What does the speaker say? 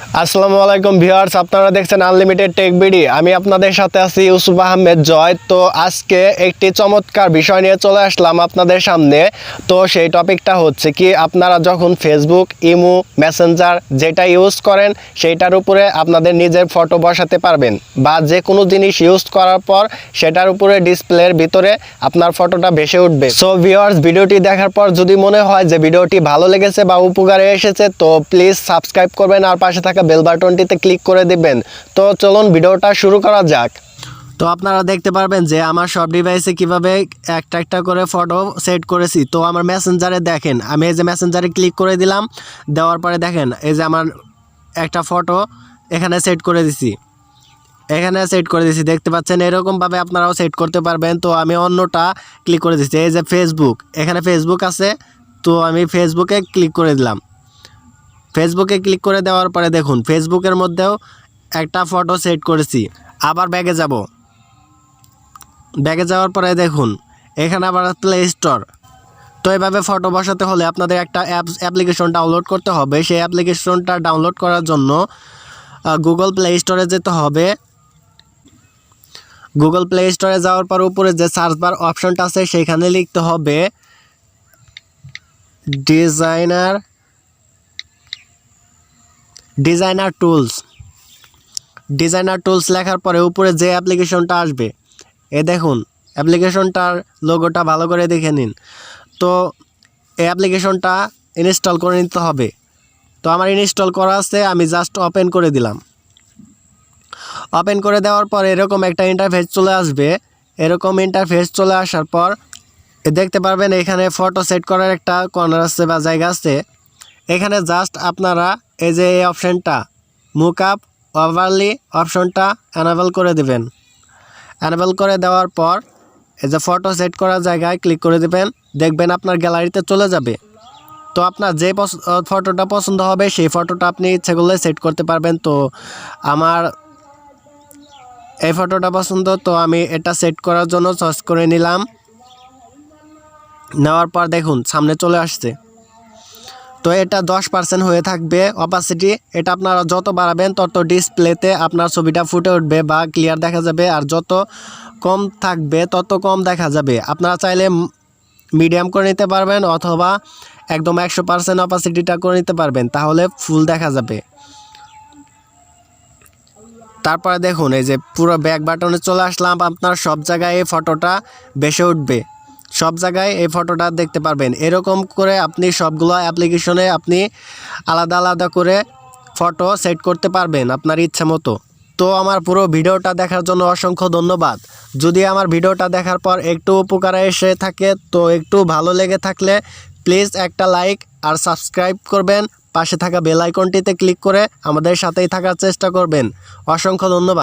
আসসালামু আলাইকুম ভিউয়ার্স, আপনারা দেখছেন আনলিমিটেড টেক বিডি। আমি আপনাদের সাথে আছি ইউসুফ আহমেদ জয়। তো আজকে একটি চমৎকার বিষয় নিয়ে চলে আসলাম আপনাদের সামনে। তো সেই টপিকটা হচ্ছে কি, আপনারা যখন ফেসবুক, ইমো, মেসেঞ্জার যেটা ইউজ করেন সেইটার উপরে আপনাদের নিজের ফটো বসাতে পারবেন, বা যে কোনো জিনিস ইউজ করার পর সেটার উপরে ডিসপ্লের ভিতরে আপনার ফটোটা ভেসে উঠবে। সো ভিউয়ার্স, ভিডিওটি দেখার পর যদি মনে হয় যে ভিডিওটি ভালো লেগেছে বা উপকারে এসেছে, তো প্লিজ সাবস্ক্রাইব করবেন আর পাশে থাকা বেল বাটনটিতে ক্লিক করে দিবেন। তো চলুন ভিডিওটা শুরু করা যাক। তো আপনারা দেখতে পারবেন যে আমার সব ডিভাইসে কিভাবে একটা একটা করে ফটো সেট করেছি। তো আমার মেসেঞ্জারে দেখেন, আমি এই যে মেসেঞ্জারে ক্লিক করে দিলাম, দেওয়ার পরে দেখেন এই যে আমার একটা ফটো এখানে সেট করে দিছি, দেখতে পাচ্ছেন। এরকমভাবে আপনারাও সেট করতে পারবেন। তো আমি অন্যটা ক্লিক করে দিচ্ছি, এই যে ফেসবুক, এখানে ফেসবুক আছে। তো আমি ফেসবুকে ক্লিক করে দিলাম। ফেসবুকে ক্লিক করে দেওয়ার পরে দেখুন ফেসবুকের মধ্যেও একটা ফটো সেট করেছি। আবার ব্যাগে যাব, ব্যাগে যাওয়ার পরে দেখুন এখানে আবার প্লে স্টোর। তো এইভাবে ফটো বসাতে হলে আপনাদের একটা অ্যাপ্লিকেশন ডাউনলোড করতে হবে। সেই অ্যাপ্লিকেশনটা ডাউনলোড করার জন্য গুগল প্লে স্টোরে যেতে হবে। গুগল প্লে স্টোরে যাওয়ার পর উপরে যে সার্চ বার অপশনটা আছে সেইখানে লিখতে হবে ডিজাইনার টুলস লেখার পরে উপরে যে অ্যাপ্লিকেশনটা আসবে, এ দেখুন অ্যাপ্লিকেশনটার লোগোটা ভালো করে দেখে নিন। তো এই অ্যাপ্লিকেশনটা ইনস্টল করে নিতে হবে। তো আমার ইনস্টল করা আছে, আমি জাস্ট ওপেন করে দিলাম। ওপেন করে দেওয়ার পর এরকম একটা ইন্টারফেস চলে আসবে। এরকম ইন্টারফেস চলে আসার পর দেখতে পারবেন এখানে ফটো সেট করার একটা কর্নার আছে বা জায়গা আছে। এখানে জাস্ট আপনারা এই যে এই অপশানটা মুকআপ ওভারলি অপশনটা অ্যানাবেল করে দেবেন। অ্যানাবেল করে দেওয়ার পর এই যে ফটো সেট করার জায়গায় ক্লিক করে দেবেন, দেখবেন আপনার গ্যালারিতে চলে যাবে। তো আপনার যে ফটোটা পছন্দ হবে সেই ফটোটা আপনি ইচ্ছে করলে সেট করতে পারবেন। তো আমার এই ফটোটা পছন্দ, তো আমি এটা সেট করার জন্য চয়েস করে নিলাম। নেওয়ার পর দেখুন সামনে চলে আসছে। তো এটা 10% হয়ে থাকবে অপাসিটি। এটা আপনারা যত বাড়াবেন তত ডিসপ্লেতে আপনার ছবিটা ফুটে উঠবে বা ক্লিয়ার দেখা যাবে, আর যত কম থাকবে তত কম দেখা যাবে। আপনারা চাইলে মিডিয়াম করে নিতে পারবেন অথবা একদম 100% অপাসিটিটা করে নিতে পারবেন, তাহলে ফুল দেখা যাবে। তারপরে দেখুন এই যে পুরো ব্যাক বাটনে চলে আসলাম। আপনার সব জায়গায় এই ফটোটা ভেসে উঠবে, সব জায়গায় এই ফটোটা দেখতে পারবেন। এরকম করে আপনি সবগুলো অ্যাপ্লিকেশনে আপনি আলাদা আলাদা করে ফটো সেট করতে পারবেন আপনার ইচ্ছে মতো। তো আমার পুরো ভিডিওটা দেখার জন্য অসংখ্য ধন্যবাদ। যদি আমার ভিডিওটা দেখার পর একটু উপকারে এসে থাকে, তো একটু ভালো লেগে থাকলে প্লিজ একটা লাইক আর সাবস্ক্রাইব করবেন। পাশে থাকা বেল আইকনটিতে ক্লিক করে আমাদের সাথেই থাকার চেষ্টা করবেন। অসংখ্য ধন্যবাদ।